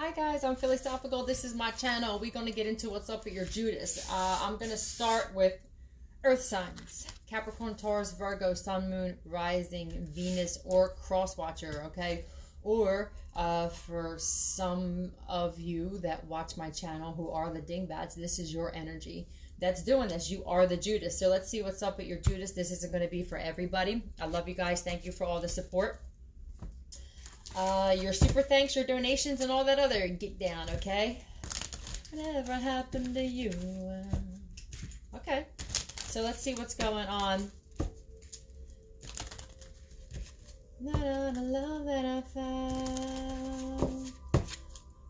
Hi guys, I'm Philosophical. This is my channel. We're going to get into what's up with your Judas. I'm going to start with Earth signs. Capricorn, Taurus, Virgo, Sun, Moon, Rising, Venus, or Cross Watcher, okay? Or for some of you that watch my channel who are the dingbats, this is your energy that's doing this. You are the Judas. So let's see what's up with your Judas. This isn't going to be for everybody. I love you guys. Thank you for all the support. Your super thanks, your donations, and all that other get down, okay? Whatever happened to you? Okay, so let's see what's going on. Not on the love that I found.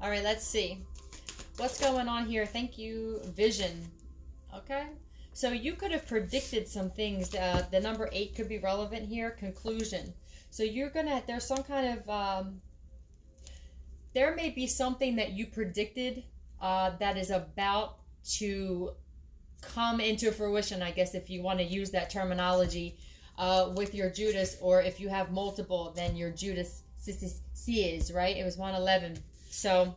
All right, let's see. What's going on here? Thank you, Vision. Okay, so you could have predicted some things. The number 8 could be relevant here. Conclusion. So you're gonna, there's some kind of, there may be something that you predicted that is about to come into fruition, I guess, if you want to use that terminology with your Judas, or if you have multiple, then your Judas is, right? It was 111. So,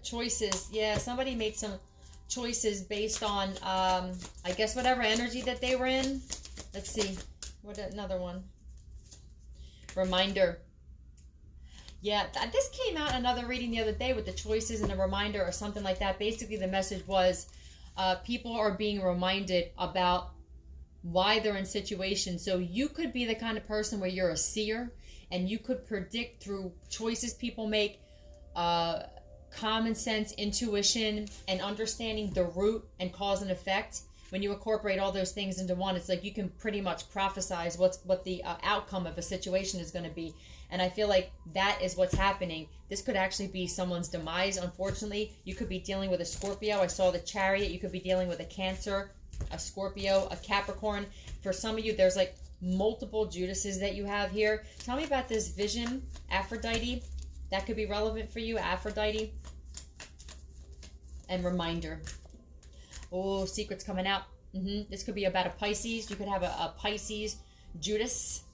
choices. Yeah, somebody made some choices based on, I guess, whatever energy that they were in. Let's see. What another one? Reminder. Yeah, this came out another reading the other day with the choices and a reminder or something like that. Basically, the message was people are being reminded about why they're in situations. So you could be the kind of person where you're a seer and you could predict through choices people make, common sense, intuition, and understanding the root and cause and effect. When you incorporate all those things into one, it's like you can pretty much prophesize what the outcome of a situation is going to be. And I feel like that is what's happening. This could actually be someone's demise, unfortunately. You could be dealing with a Scorpio. I saw the Chariot. You could be dealing with a Cancer, a Scorpio, a Capricorn. For some of you, there's like multiple Judases that you have here. Tell me about this Vision, Aphrodite. That could be relevant for you, Aphrodite. And reminder. Oh, secrets coming out. This could be about a Pisces. You could have a Pisces Judas.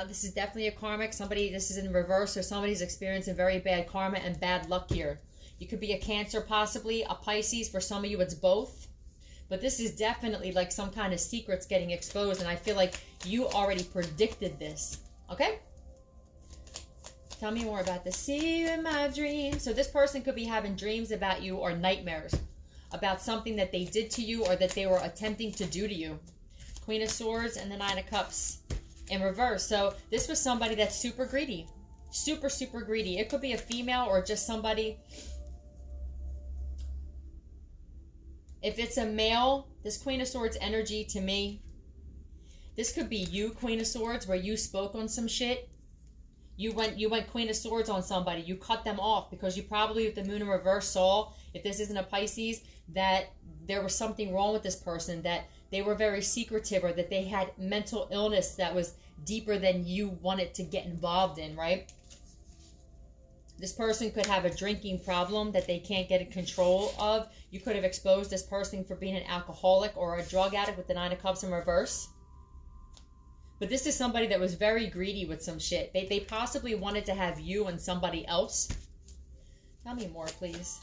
This is definitely a karmic. This is in reverse, so somebody's experiencing very bad karma and bad luck here. You could be a Cancer, possibly a Pisces. For some of you, it's both. But this is definitely like some kind of secrets getting exposed, and I feel like you already predicted this. Okay? Tell me more about this. See you in my dreams. So this person could be having dreams about you or nightmares about something that they did to you or that they were attempting to do to you. Queen of Swords and the Nine of Cups in reverse. So this was somebody that's super greedy. Super, super greedy. It could be a female or just somebody. If it's a male, this Queen of Swords energy to me, this could be you, Queen of Swords, where you spoke on some shit. You went Queen of Swords on somebody. You cut them off because you probably, with the Moon in reverse, saw, if this isn't a Pisces, that there was something wrong with this person, that they were very secretive, or that they had mental illness that was deeper than you wanted to get involved in, right? This person could have a drinking problem that they can't get in control of. You could have exposed this person for being an alcoholic or a drug addict with the Nine of Cups in reverse. But this is somebody that was very greedy with some shit. They possibly wanted to have you and somebody else. Tell me more, please.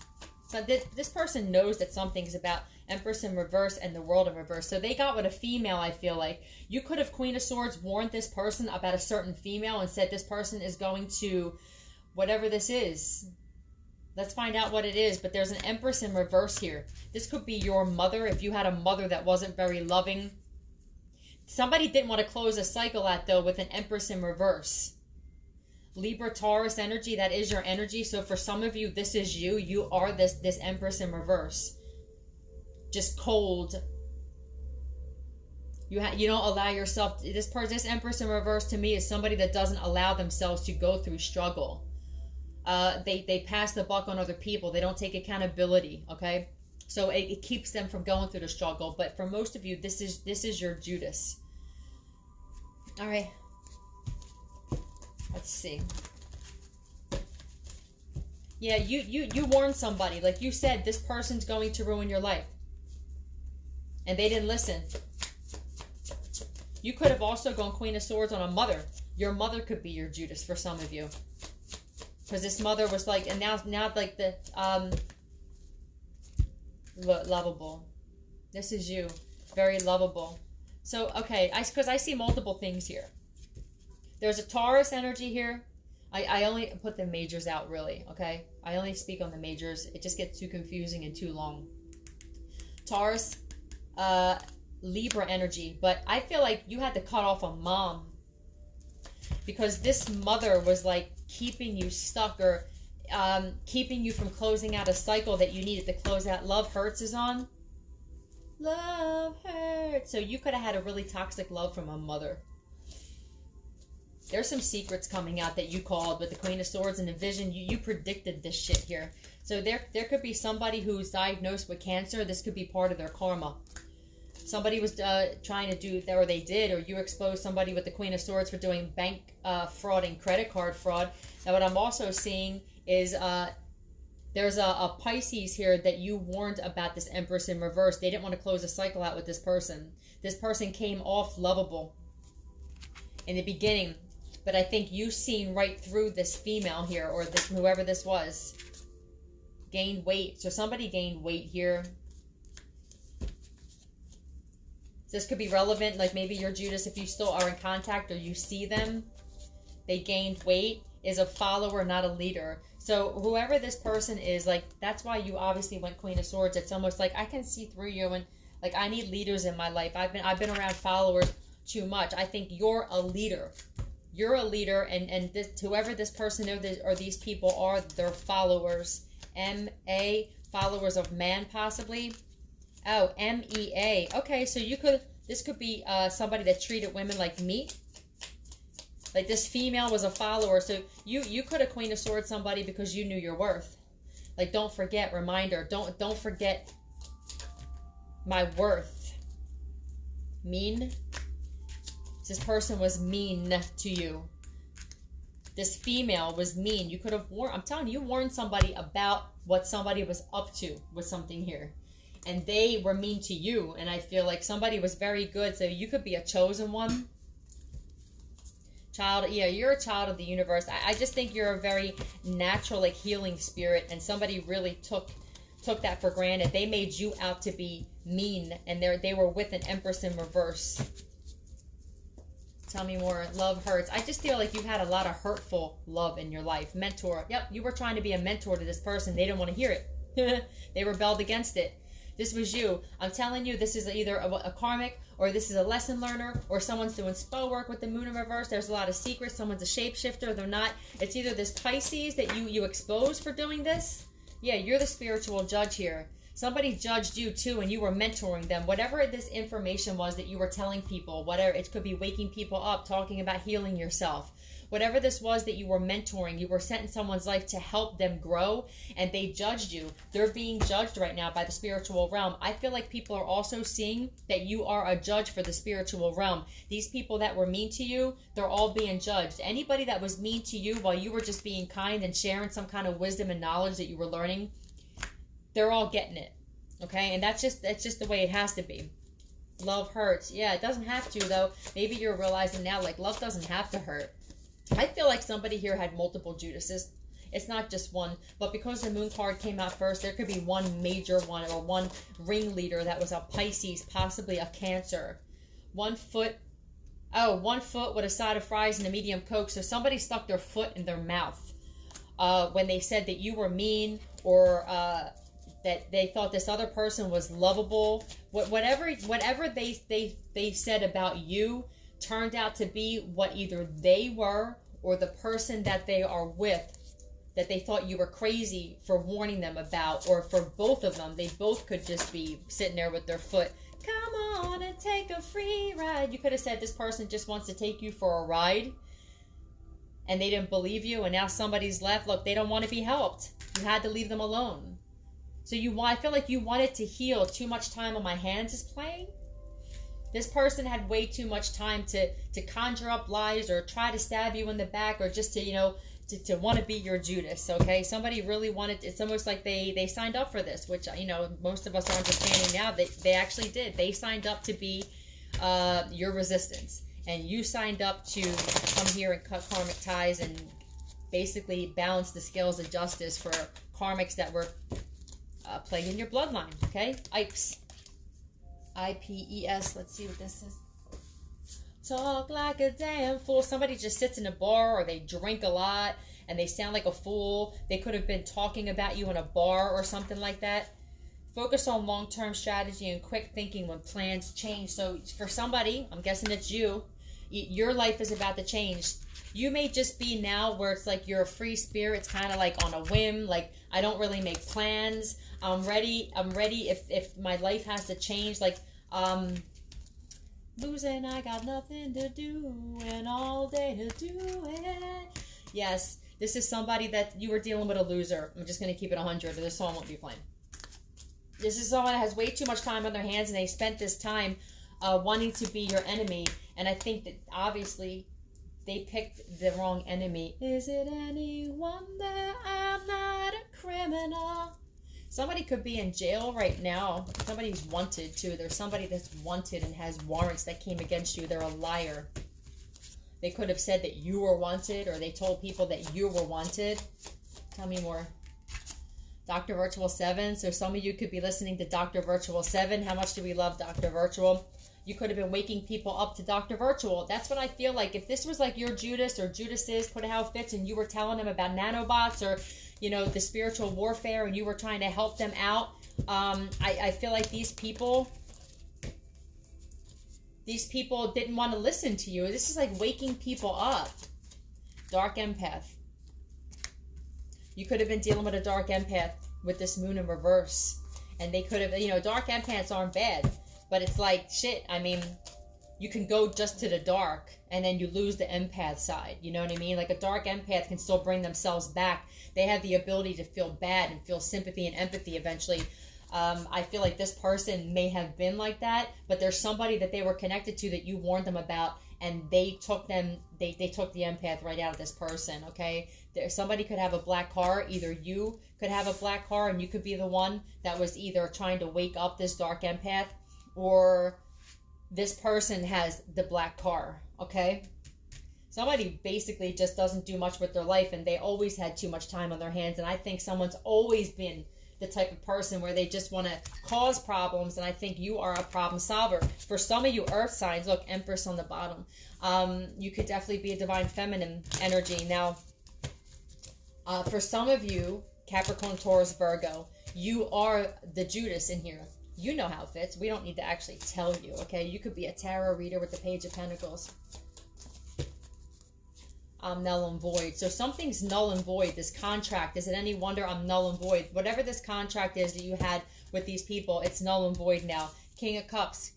So this person knows that something's about Empress in reverse and the World in reverse. So they got with a female, I feel like. You could have, Queen of Swords, warned this person about a certain female and said this person is going to, whatever this is. Let's find out what it is. But there's an Empress in reverse here. This could be your mother, if you had a mother that wasn't very loving. Somebody didn't want to close a cycle out, though, with an Empress in reverse. Libra, Taurus energy, that is your energy. So for some of you, this is you. You are this Empress in reverse. Just cold. You don't allow yourself. This Empress in reverse to me is somebody that doesn't allow themselves to go through struggle. They pass the buck on other people. They don't take accountability. Okay. So it keeps them from going through the struggle. But for most of you, this is your Judas. All right. Let's see. Yeah, you warned somebody. Like you said, this person's going to ruin your life. And they didn't listen. You could have also gone Queen of Swords on a mother. Your mother could be your Judas for some of you. Because this mother was like, and now like the, lovable. This is you. Very lovable. So, okay, because I see multiple things here. There's a Taurus energy here. I only put the majors out, really, okay? I only speak on the majors. It just gets too confusing and too long. Taurus, Libra energy. But I feel like you had to cut off a mom. Because this mother was like keeping you stuck or keeping you from closing out a cycle that you needed to close out. Love Hurts is on. Love Hurts. So you could have had a really toxic love from a mother. There's some secrets coming out that you called with the Queen of Swords and the vision. You predicted this shit here. So there could be somebody who's diagnosed with cancer. This could be part of their karma. Somebody was trying to do that, or they did, or you exposed somebody with the Queen of Swords for doing bank fraud and credit card fraud. Now what I'm also seeing is there's a Pisces here that you warned about this Empress in reverse. They didn't want to close a cycle out with this person. This person came off lovable in the beginning. But I think you've seen right through this female here, or this whoever this was. Gained weight. So somebody gained weight here. This could be relevant, like maybe you're Judas if you still are in contact or you see them. They gained weight, is a follower, not a leader. So whoever this person is, like, that's why you obviously went Queen of Swords. It's almost like I can see through you, and like I need leaders in my life. I've been around followers too much. I think you're a leader. You're a leader, and this, whoever this person or these people are, they're followers. M-A, followers of man, possibly. Oh, M-E-A. Okay, so this could be somebody that treated women like meat. Like this female was a follower, so you could have Queen of Swords somebody because you knew your worth. Like, don't forget, reminder, don't forget my worth. Mean. This person was mean to you. This female was mean. You could have I'm telling you, warned somebody about what somebody was up to with something here. And they were mean to you. And I feel like somebody was very good. So you could be a chosen one. Child, yeah, you're a child of the universe. I just think you're a very natural, like, healing spirit. And somebody really took that for granted. They made you out to be mean. And they were with an Empress in reverse. Tell me more. Love hurts. I just feel like you've had a lot of hurtful love in your life. Mentor. Yep, you were trying to be a mentor to this person. They didn't want to hear it. They rebelled against it. This was you. I'm telling you, this is either a karmic, or this is a lesson learner, or someone's doing spell work with the moon in reverse. There's a lot of secrets. Someone's a shapeshifter. They're not. It's either this Pisces that you exposed for doing this. Yeah, you're the spiritual judge here. Somebody judged you too, and you were mentoring them. Whatever this information was that you were telling people, whatever, it could be waking people up, talking about healing yourself. Whatever this was that you were mentoring, you were sent in someone's life to help them grow, and they judged you. They're being judged right now by the spiritual realm. I feel like people are also seeing that you are a judge for the spiritual realm. These people that were mean to you, they're all being judged. Anybody that was mean to you while you were just being kind and sharing some kind of wisdom and knowledge that you were learning, they're all getting it. Okay? And that's just the way it has to be. Love hurts. Yeah, it doesn't have to, though. Maybe you're realizing now, like, love doesn't have to hurt. I feel like somebody here had multiple Judases. It's not just one. But because the moon card came out first, there could be one major one, or one ringleader that was a Pisces, possibly a Cancer. 1 foot. Oh, 1 foot with a side of fries and a medium Coke. So somebody stuck their foot in their mouth when they said that you were mean, or that they thought this other person was lovable. Whatever they said about you turned out to be what either they were, or the person that they are with, that they thought you were crazy for warning them about, or for both of them. They both could just be sitting there with their foot. Come on and take a free ride. You could have said this person just wants to take you for a ride, and they didn't believe you, and now somebody's left. Look, they don't want to be helped. You had to leave them alone. So I feel like you wanted to heal. Too much time on my hands is playing. This person had way too much time to conjure up lies, or try to stab you in the back, or just to want to be your Judas, okay? Somebody really wanted, it's almost like they signed up for this, which, most of us are understanding now. They actually did. They signed up to be your resistance. And you signed up to come here and cut karmic ties and basically balance the scales of justice for karmics that were plaguing your bloodline, okay? IPES. IPES. Let's see what this is. Talk like a damn fool. Somebody just sits in a bar or they drink a lot and they sound like a fool. They could have been talking about you in a bar or something like that. Focus on long-term strategy and quick thinking when plans change. So for somebody, I'm guessing it's you, your life is about to change. You may just be now where it's like you're a free spirit. It's kind of like on a whim. Like, I don't really make plans. I'm ready if my life has to change. Like, losing, I got nothing to do and all day to do it. Yes, this is somebody that you were dealing with a loser. I'm just going to keep it 100 or this song won't be playing. This is someone that has way too much time on their hands and they spent this time wanting to be your enemy. And I think that obviously they picked the wrong enemy. Is it any wonder I'm not a criminal? Somebody could be in jail right now. Somebody's wanted too. There's somebody that's wanted and has warrants that came against you. They're a liar. They could have said that you were wanted, or they told people that you were wanted. Tell me more. Dr. Virtual 7. So some of you could be listening to Dr. Virtual 7. How much do we love Dr. Virtual? You could have been waking people up to Dr. Virtual. That's what I feel like. If this was like your Judas or Judas's, put it how it fits, and you were telling them about nanobots or, you know, the spiritual warfare, and you were trying to help them out, I feel like these people didn't want to listen to you. This is like waking people up. Dark empath. You could have been dealing with a dark empath with this moon in reverse. And they could have, you know, dark empaths aren't bad. But it's like, shit, I mean, you can go just to the dark and then you lose the empath side. You know what I mean? Like a dark empath can still bring themselves back. They have the ability to feel bad and feel sympathy and empathy eventually. I feel like this person may have been like that, but there's somebody that they were connected to that you warned them about, and they took them, they took the empath right out of this person, okay? Somebody could have a black car. Either you could have a black car and you could be the one that was either trying to wake up this dark empath, or this person has the black car, okay? Somebody basically just doesn't do much with their life, and they always had too much time on their hands, and I think someone's always been the type of person where they just want to cause problems, and I think you are a problem solver. For some of you earth signs, look, Empress on the bottom, you could definitely be a divine feminine energy. Now, for some of you, Capricorn, Taurus, Virgo, you are the Judas in here. You know how it fits. We don't need to actually tell you, okay? You could be a tarot reader with the Page of Pentacles. Null and void. So something's null and void. This contract, is it any wonder I'm null and void? Whatever this contract is that you had with these people, it's null and void now. King of Cups,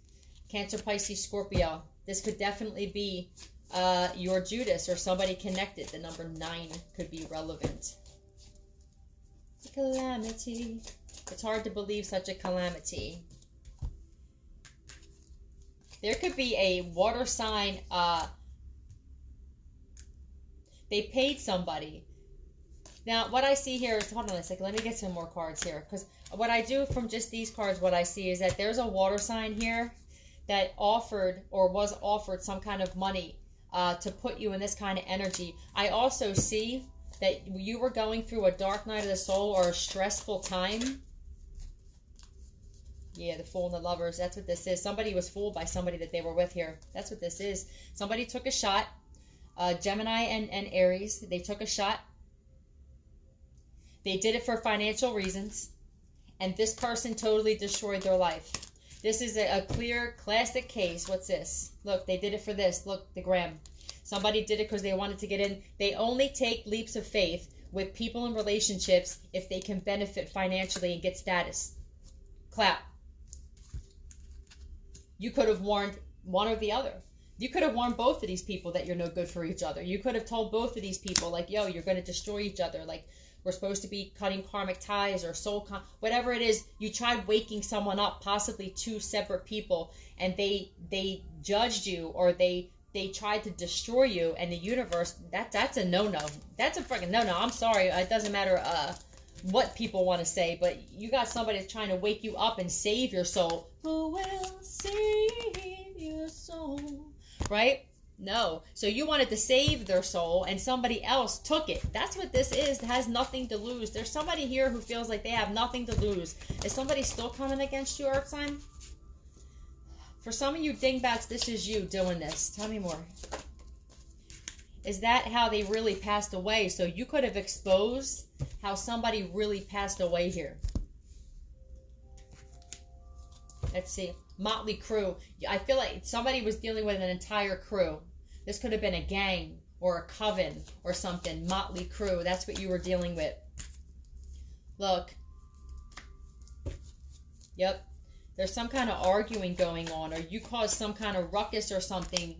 Cancer, Pisces, Scorpio. This could definitely be your Judas or somebody connected. The number 9 could be relevant. Calamity. It's hard to believe such a calamity. There could be a water sign. They paid somebody. Now, what I see here is, hold on a second, let me get some more cards here. Because what I do from just these cards, what I see is that there's a water sign here that offered or was offered some kind of money to put you in this kind of energy. I also see that you were going through a dark night of the soul or a stressful time. Yeah, the Fool and the Lovers. That's what this is. Somebody was fooled by somebody that they were with here. That's what this is. Somebody took a shot. Gemini and Aries, they took a shot. They did it for financial reasons. And this person totally destroyed their life. This is a clear, classic case. What's this? Look, they did it for this. Look, the gram. Somebody did it because they wanted to get in. They only take leaps of faith with people in relationships if they can benefit financially and get status. Clap. You could have warned one or the other. You could have warned both of these people that you're no good for each other. You could have told both of these people, like, yo, you're going to destroy each other. Like, we're supposed to be cutting karmic ties or whatever it is. You tried waking someone up, possibly two separate people, and they judged you, or they tried to destroy you, and the universe, that's a no-no. That's a freaking no-no. I'm sorry. It doesn't matter what people want to say, but you got somebody that's trying to wake you up and save your soul. Who will save you? soul. Right? No. So you wanted to save their soul and somebody else took it. That's what this is. It has nothing to lose. There's somebody here who feels like they have nothing to lose. Is somebody still coming against you, Earth sign? For some of you dingbats, this is you doing this. Tell me more. Is that how they really passed away? So you could have exposed how somebody really passed away here. Let's see. Motley crew. I feel like somebody was dealing with an entire crew. This could have been a gang or a coven or something. Motley crew. That's what you were dealing with. Look. Yep. There's some kind of arguing going on, or you caused some kind of ruckus or something.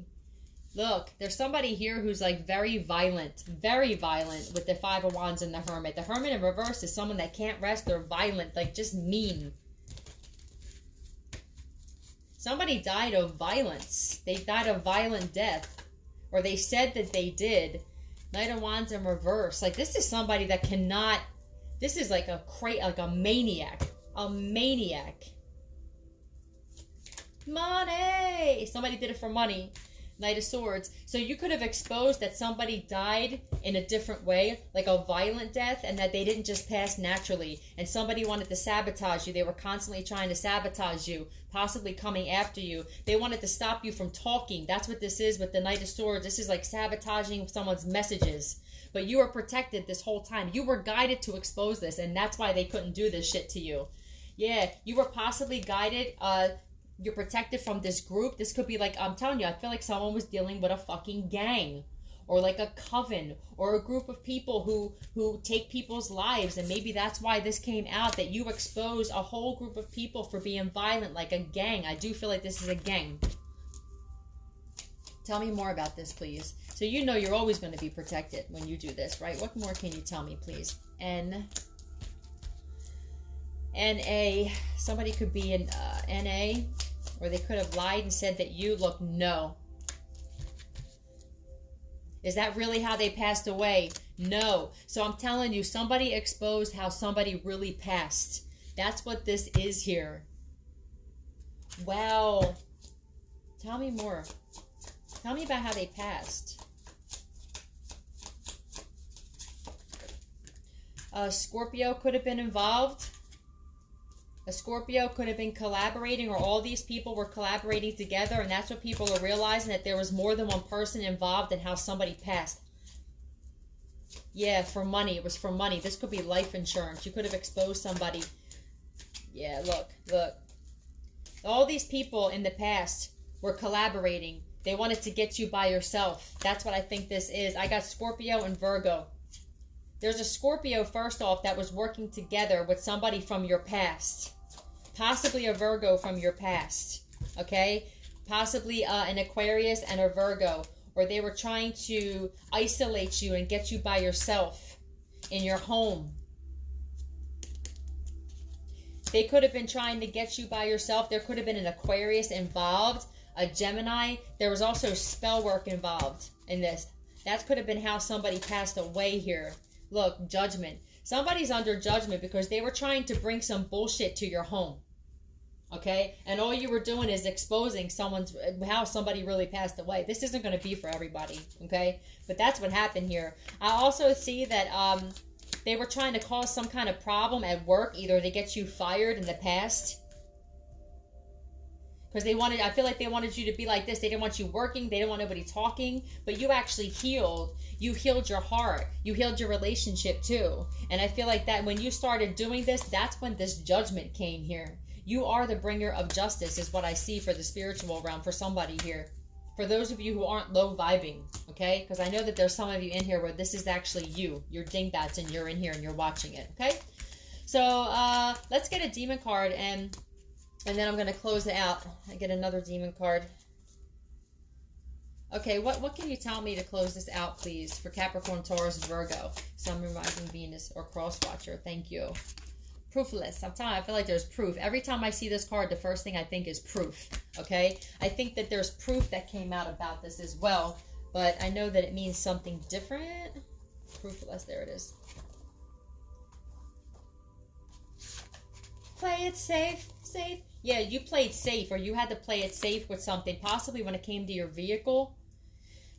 Look, there's somebody here who's like very violent with the Five of Wands and the Hermit. The Hermit in reverse is someone that can't rest. They're violent, like just mean. Somebody died of violence. They died a violent death. Or they said that they did. Knight of Wands in reverse. Like, this is somebody that cannot... This is like a maniac. A maniac. Money! Somebody did it for money. Knight of Swords. So you could have exposed that somebody died in a different way, like a violent death, and that they didn't just pass naturally. And somebody wanted to sabotage you. They were constantly trying to sabotage you, possibly coming after you. They wanted to stop you from talking. That's what this is with the Knight of Swords. This is like sabotaging someone's messages. But you were protected this whole time. You were guided to expose this, and that's why they couldn't do this shit to you. Yeah, you were possibly guided, you're protected from this group. This could be like, I'm telling you, I feel like someone was dealing with a fucking gang. Or like a coven. Or a group of people who take people's lives. And maybe that's why this came out. That you exposed a whole group of people for being violent. Like a gang. I do feel like this is a gang. Tell me more about this, please. So you know you're always going to be protected when you do this, right? What more can you tell me, please? N-A. Somebody could be in N-A. Or they could have lied and said that you look no. Is that really how they passed away? No. So I'm telling you, somebody exposed how somebody really passed. That's what this is here. Wow. Tell me more. Tell me about how they passed. Scorpio could have been involved. A Scorpio could have been collaborating, or all these people were collaborating together, and that's what people are realizing, that there was more than one person involved in how somebody passed. Yeah, for money. It was for money. This could be life insurance. You could have exposed somebody. Yeah, look. All these people in the past were collaborating. They wanted to get you by yourself. That's what I think this is. I got Scorpio and Virgo. There's a Scorpio, first off, that was working together with somebody from your past. Possibly a Virgo from your past. Okay? Possibly an Aquarius and a Virgo. Or they were trying to isolate you and get you by yourself in your home. They could have been trying to get you by yourself. There could have been an Aquarius involved. A Gemini. There was also spell work involved in this. That could have been how somebody passed away here. Look, judgment. Somebody's under judgment because they were trying to bring some bullshit to your home. Okay? And all you were doing is exposing how somebody really passed away. This isn't going to be for everybody. Okay? But that's what happened here. I also see that they were trying to cause some kind of problem at work. Either to get you fired in the past. Because I feel like they wanted you to be like this. They didn't want you working. They didn't want nobody talking. But you actually healed. You healed your heart. You healed your relationship too. And I feel like that when you started doing this, that's when this judgment came here. You are the bringer of justice is what I see for the spiritual realm for somebody here. For those of you who aren't low vibing, okay? Because I know that there's some of you in here where this is actually you. You're dingbats and you're in here and you're watching it, okay? So let's get a demon card and then I'm going to close it out. I get another demon card. Okay, what can you tell me to close this out, please? For Capricorn, Taurus, Virgo, Sun, Moon, Rising, Venus, or Cross Watcher. Thank you. Proofless. I'm telling you, I feel like there's proof. Every time I see this card, the first thing I think is proof. Okay? I think that there's proof that came out about this as well. But I know that it means something different. Proofless. There it is. Play it safe. Safe. Yeah, you played safe, or you had to play it safe with something, possibly when it came to your vehicle.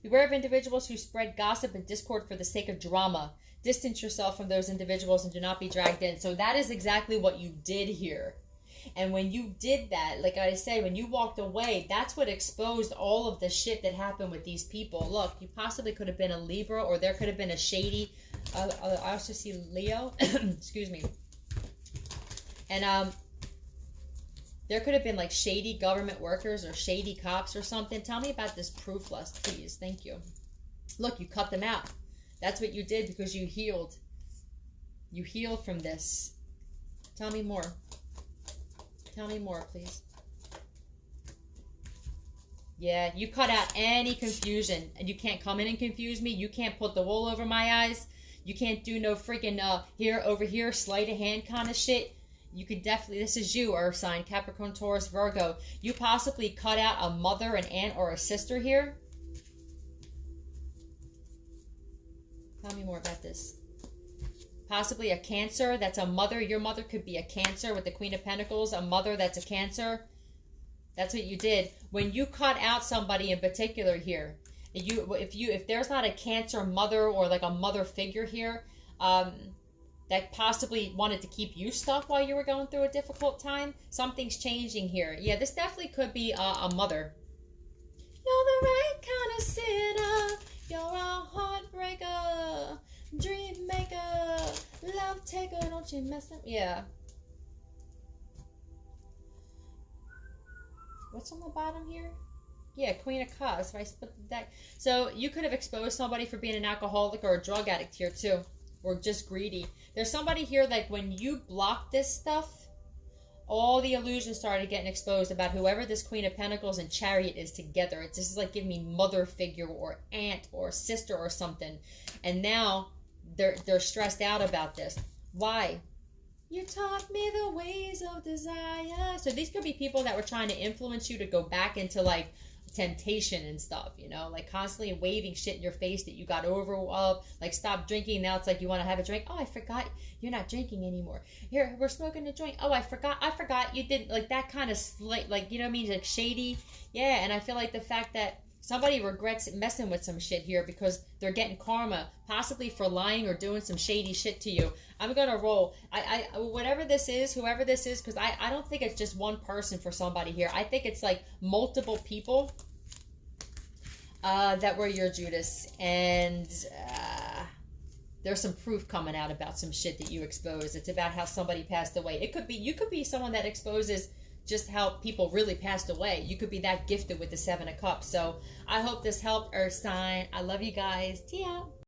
Beware of individuals who spread gossip and discord for the sake of drama. Distance yourself from those individuals and do not be dragged in. So that is exactly what you did here. And when you did that, like I say, when you walked away, that's what exposed all of the shit that happened with these people. Look, you possibly could have been a Libra, or there could have been a shady, I also see Leo, excuse me. And there could have been like shady government workers or shady cops or something. Tell me about this proof lust, please. Thank you. Look, you cut them out. That's what you did because you healed. You healed from this. Tell me more. Tell me more, please. Yeah, you cut out any confusion. And you can't come in and confuse me. You can't put the wool over my eyes. You can't do no freaking here, over here, sleight of hand kind of shit. You could definitely, this is you, Earth sign, Capricorn, Taurus, Virgo. You possibly cut out a mother, an aunt, or a sister here. Tell me more about this. Possibly a Cancer, that's a mother. Your mother could be a Cancer with the Queen of Pentacles. A mother that's a Cancer. That's what you did. When you cut out somebody in particular here, if there's not a Cancer mother or like a mother figure here, that possibly wanted to keep you stuck while you were going through a difficult time, something's changing here. Yeah, this definitely could be a mother. You're the right kind of sinner. You're a heartbreaker, dream maker, love taker. Don't you mess up? Yeah. What's on the bottom here? Yeah, Queen of Cups. If I split the deck. So you could have exposed somebody for being an alcoholic or a drug addict here too. Or just greedy. There's somebody here, like when you blocked this stuff, all the illusions started getting exposed about whoever this Queen of Pentacles and Chariot is together. It's just like giving me mother figure or aunt or sister or something. And now they're stressed out about this. Why? You taught me the ways of desire. So these could be people that were trying to influence you to go back into like temptation and stuff, you know, like constantly waving shit in your face that you got over of, like stop drinking. Now it's like you want to have a drink. Oh, I forgot you're not drinking anymore. Here, we're smoking a joint. Oh, I forgot you didn't, like that kind of slight, like, you know what I mean, like shady. Yeah, and I feel like the fact that somebody regrets messing with some shit here because they're getting karma, possibly for lying or doing some shady shit to you. I'm gonna roll. Whatever this is, whoever this is, because I don't think it's just one person for somebody here. I think it's like multiple people that were your Judas, and there's some proof coming out about some shit that you exposed. It's about how somebody passed away. It could be, you could be someone that exposes just how people really passed away. You could be that gifted with the 7 of Cups. So I hope this helped, Earth sign. I love you guys. Tia.